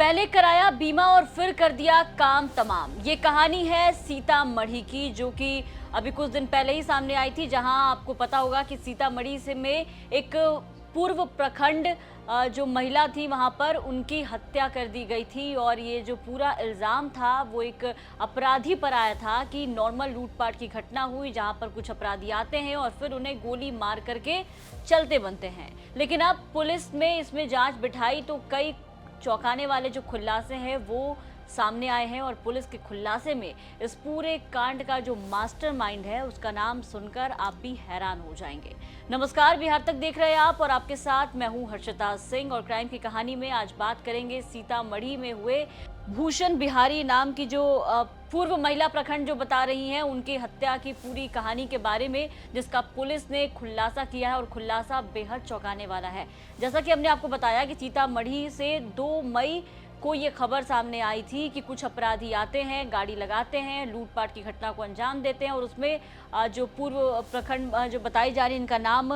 पहले कराया बीमा और फिर कर दिया काम तमाम। ये कहानी है सीतामढ़ी की, जो कि अभी कुछ दिन पहले ही सामने आई थी, जहां आपको पता होगा कि सीतामढ़ी से में एक पूर्व प्रखंड जो महिला थी वहां पर उनकी हत्या कर दी गई थी। और ये जो पूरा इल्ज़ाम था वो एक अपराधी पर आया था कि नॉर्मल लूटपाट की घटना हुई, जहां पर कुछ अपराधी आते हैं और फिर उन्हें गोली मार करके चलते बनते हैं। लेकिन अब पुलिस में इसमें जांच बिठाई तो कई चौंकाने वाले जो खुलासे हैं वो सामने आए हैं। और पुलिस के खुलासे में इस पूरे कांड का जो मास्टरमाइंड है उसका नाम सुनकर आप भी हैरान हो जाएंगे। नमस्कार, बिहार तक देख रहे हैं आप और आपके साथ मैं हूं हर्षिता सिंह। और क्राइम की कहानी में आज बात करेंगे सीतामढ़ी में हुए भूषण बिहारी नाम की जो पूर्व महिला प्रखंड जो बता रही हैं उनकी हत्या की पूरी कहानी के बारे में, जिसका पुलिस ने खुलासा किया है और खुलासा बेहद चौंकाने वाला है। जैसा कि हमने आपको बताया कि सीतामढ़ी से 2 मई को ये खबर सामने आई थी कि कुछ अपराधी आते हैं, गाड़ी लगाते हैं, लूटपाट की घटना को अंजाम देते हैं और उसमें जो पूर्व प्रखंड जो बताई जा रही है, इनका नाम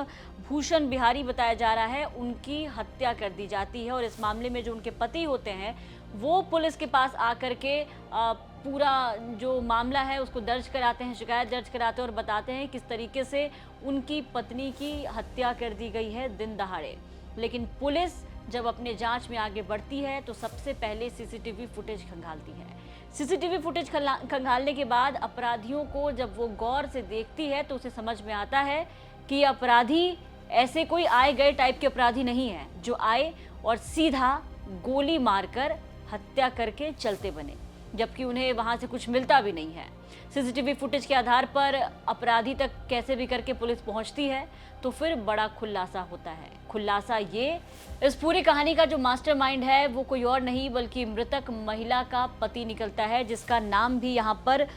भूषण बिहारी बताया जा रहा है, उनकी हत्या कर दी जाती है। और इस मामले में जो उनके पति होते हैं वो पुलिस के पास आकर के पूरा जो मामला है उसको दर्ज कराते हैं, शिकायत दर्ज कराते हैं और बताते हैं किस तरीके से उनकी पत्नी की हत्या कर दी गई है दिन दहाड़े। लेकिन पुलिस जब अपने जांच में आगे बढ़ती है तो सबसे पहले सीसीटीवी फुटेज खंगालती है। सीसीटीवी फुटेज खंगालने के बाद अपराधियों को जब वो गौर से देखती है तो उसे समझ में आता है कि अपराधी ऐसे कोई आए गए टाइप के अपराधी नहीं है जो आए और सीधा गोली मारकर हत्या करके चलते बने, जबकि उन्हें वहां से कुछ मिलता भी नहीं है। सीसीटीवी फुटेज के आधार पर अपराधी तक कैसे भी करके पुलिस पहुंचती है तो फिर बड़ा खुलासा होता है। खुलासा ये, इस पूरी कहानी का जो मास्टरमाइंड है वो कोई और नहीं बल्कि मृतक महिला का पति निकलता है, जिसका नाम भी यहाँ पर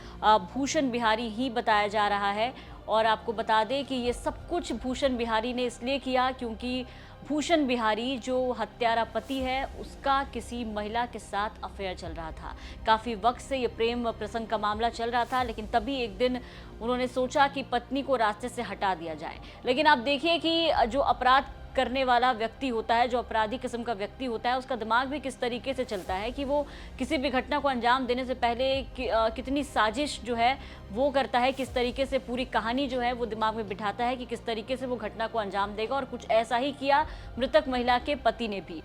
भूषण बिहारी ही बताया जा रहा है। और आपको बता दें कि ये सब कुछ भूषण बिहारी ने इसलिए किया क्योंकि भूषण बिहारी जो हत्यारा पति है उसका किसी महिला के साथ अफेयर चल रहा था। काफ़ी वक्त से ये प्रेम प्रसंग का मामला चल रहा था, लेकिन तभी एक दिन उन्होंने सोचा कि पत्नी को रास्ते से हटा दिया जाए। लेकिन आप देखिए कि जो अपराध करने वाला व्यक्ति होता है, जो अपराधी किस्म का व्यक्ति होता है, उसका दिमाग भी किस तरीके से चलता है कि वो किसी भी घटना को अंजाम देने से पहले कितनी साजिश जो है वो करता है, किस तरीके से पूरी कहानी जो है वो दिमाग में बिठाता है कि किस तरीके से वो घटना को अंजाम देगा। और कुछ ऐसा ही किया मृतक महिला के पति ने भी।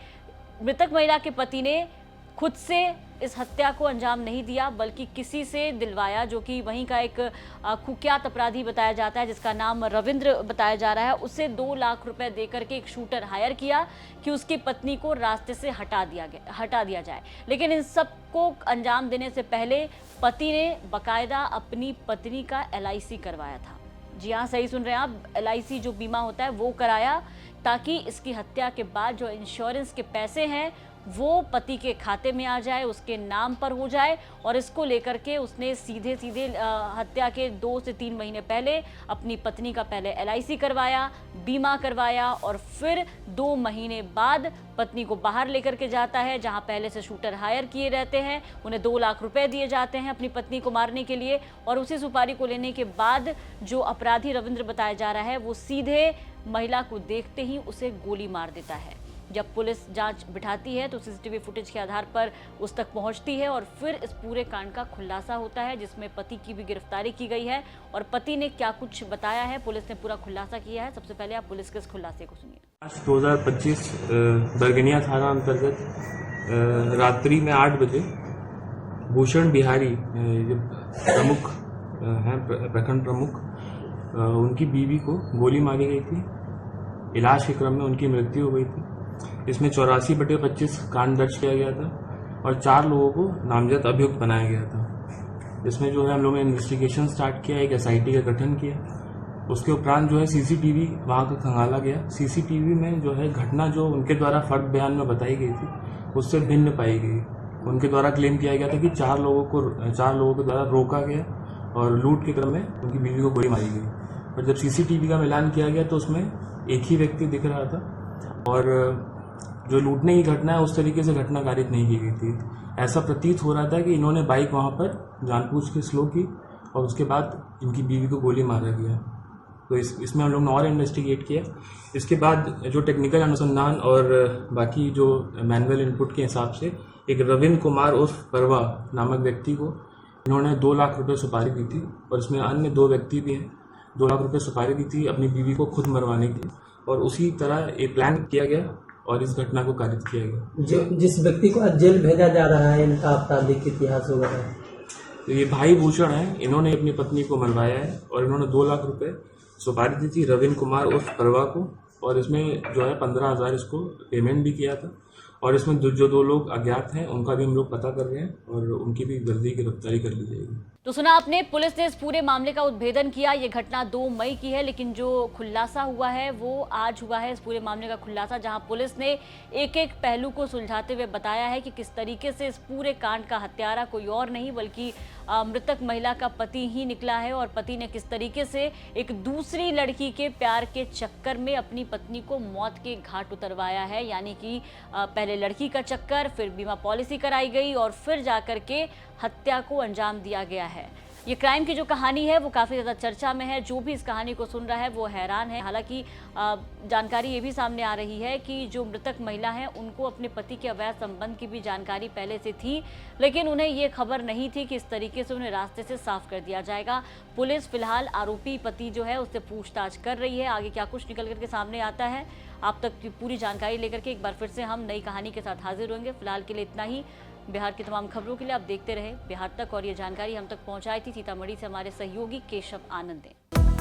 मृतक महिला के पति ने खुद से इस हत्या को अंजाम नहीं दिया बल्कि किसी से दिलवाया, जो कि वहीं का एक कुख्यात अपराधी बताया जाता है जिसका नाम रविंद्र बताया जा रहा है। उसे 2 लाख रुपए देकर के एक शूटर हायर किया कि उसकी पत्नी को रास्ते से हटा दिया जाए। लेकिन इन सब को अंजाम देने से पहले पति ने बाकायदा अपनी पत्नी का LIC करवाया था। जी हाँ, सही सुन रहे हैं आप, LIC जो बीमा होता है वो कराया ताकि इसकी हत्या के बाद जो इंश्योरेंस के पैसे हैं वो पति के खाते में आ जाए, उसके नाम पर हो जाए। और इसको लेकर के उसने सीधे हत्या के 2 से 3 महीने पहले अपनी पत्नी का पहले LIC करवाया, बीमा करवाया और फिर 2 महीने बाद पत्नी को बाहर लेकर के जाता है, जहां पहले से शूटर हायर किए रहते हैं। उन्हें 2 लाख रुपए दिए जाते हैं अपनी पत्नी को मारने के लिए। और उसी सुपारी को लेने के बाद जो अपराधी रविंद्र बताया जा रहा है वो सीधे महिला को देखते ही उसे गोली मार देता है। जब पुलिस जांच बिठाती है तो सीसीटीवी फुटेज के आधार पर उस तक पहुंचती है और फिर इस पूरे कांड का खुलासा होता है, जिसमें पति की भी गिरफ्तारी की गई है। और पति ने क्या कुछ बताया है, पुलिस ने पूरा खुलासा किया है। सबसे पहले आप पुलिस के इस खुलासे को सुनिए। 2025 बरगनिया थाना अंतर्गत रात्रि में 8 बजे भूषण बिहारी जो प्रमुख हैं, प्रखंड प्रमुख, उनकी बीवी को गोली मारी गई थी। इलाज के क्रम में उनकी मृत्यु हो गई थी। इसमें 84/25 कांड दर्ज किया गया था और 4 लोगों को नामजद अभियुक्त बनाया गया था। इसमें जो है हम लोगों ने इन्वेस्टिगेशन स्टार्ट किया, एक SIT का गठन किया। उसके उपरांत जो है CCTV वहाँ का खंगाला गया। CCTV में जो है घटना जो उनके द्वारा फर्द बयान में बताई गई थी उससे भिन्न पाई गई। उनके द्वारा क्लेम किया गया था कि 4 लोगों के द्वारा रोका गया और लूट के क्रम में उनकी बीवी को गोली मारी गई। और जब CCTV का मिलान किया गया तो उसमें एक ही व्यक्ति दिख रहा था और जो लूटने की घटना है उस तरीके से घटना कारित नहीं की गई थी। ऐसा प्रतीत हो रहा था कि इन्होंने बाइक वहाँ पर जानबूझ के स्लो की और उसके बाद इनकी बीवी को गोली मारा गया। तो इसमें हम लोग ने और इन्वेस्टिगेट किया। इसके बाद जो टेक्निकल अनुसंधान और बाकी जो मैनुअल इनपुट के हिसाब से एक रविंद्र कुमार उर्फ परवा नामक व्यक्ति को इन्होंने 2 लाख रुपए सुपारी दी थी, और इसमें अन्य 2 व्यक्ति भी हैं। 2 लाख रुपए सुपारी दी थी अपनी बीवी को खुद मरवाने की, और उसी तरह ये प्लान किया गया और इस घटना को कारित किया गया। जिस व्यक्ति को आज जेल भेजा जा रहा है, इनका आपराधिक इतिहास वगैरह, तो ये भाई भूषण है, इन्होंने अपनी पत्नी को मरवाया है और इन्होंने 2 लाख रुपए सुपारी दी थी रविंद्र कुमार उर्फ परवा को, और इसमें जो है 15,000 इसको पेमेंट भी किया था। और इसमें जो 2 लोग अज्ञात हैं उनका भी हम लोग पता कर रहे हैं और उनकी भी जल्दी गिरफ्तारी कर ली जाएगी। तो सुना आपने, पुलिस ने इस पूरे मामले का उद्भेदन किया। ये घटना 2 मई की है, लेकिन जो खुलासा हुआ है वो आज हुआ है। इस पूरे मामले का खुलासा, जहां पुलिस ने एक पहलू को सुलझाते हुए बताया है कि किस तरीके से इस पूरे कांड का हत्यारा कोई और नहीं बल्कि मृतक महिला का पति ही निकला है, और पति ने किस तरीके से एक दूसरी लड़की के प्यार के चक्कर में अपनी पत्नी को मौत के घाट उतरवाया है। यानी कि पहले लड़की का चक्कर, फिर बीमा पॉलिसी कराई गई और फिर जाकर के हत्या को अंजाम दिया गया है। ये क्राइम की जो कहानी है वो काफ़ी ज़्यादा चर्चा में है। जो भी इस कहानी को सुन रहा है वो हैरान है। हालांकि जानकारी ये भी सामने आ रही है कि जो मृतक महिला है उनको अपने पति के अवैध संबंध की भी जानकारी पहले से थी, लेकिन उन्हें ये खबर नहीं थी कि इस तरीके से उन्हें रास्ते से साफ कर दिया जाएगा। पुलिस फिलहाल आरोपी पति जो है उससे पूछताछ कर रही है। आगे क्या कुछ निकल करके सामने आता है, आप तक की पूरी जानकारी लेकर के एक बार फिर से हम नई कहानी के साथ हाजिर होंगे। फिलहाल के लिए इतना ही। बिहार की तमाम खबरों के लिए आप देखते रहे बिहार तक, और ये जानकारी हम तक पहुंचाई थी सीतामढ़ी से हमारे सहयोगी केशव आनंद ने।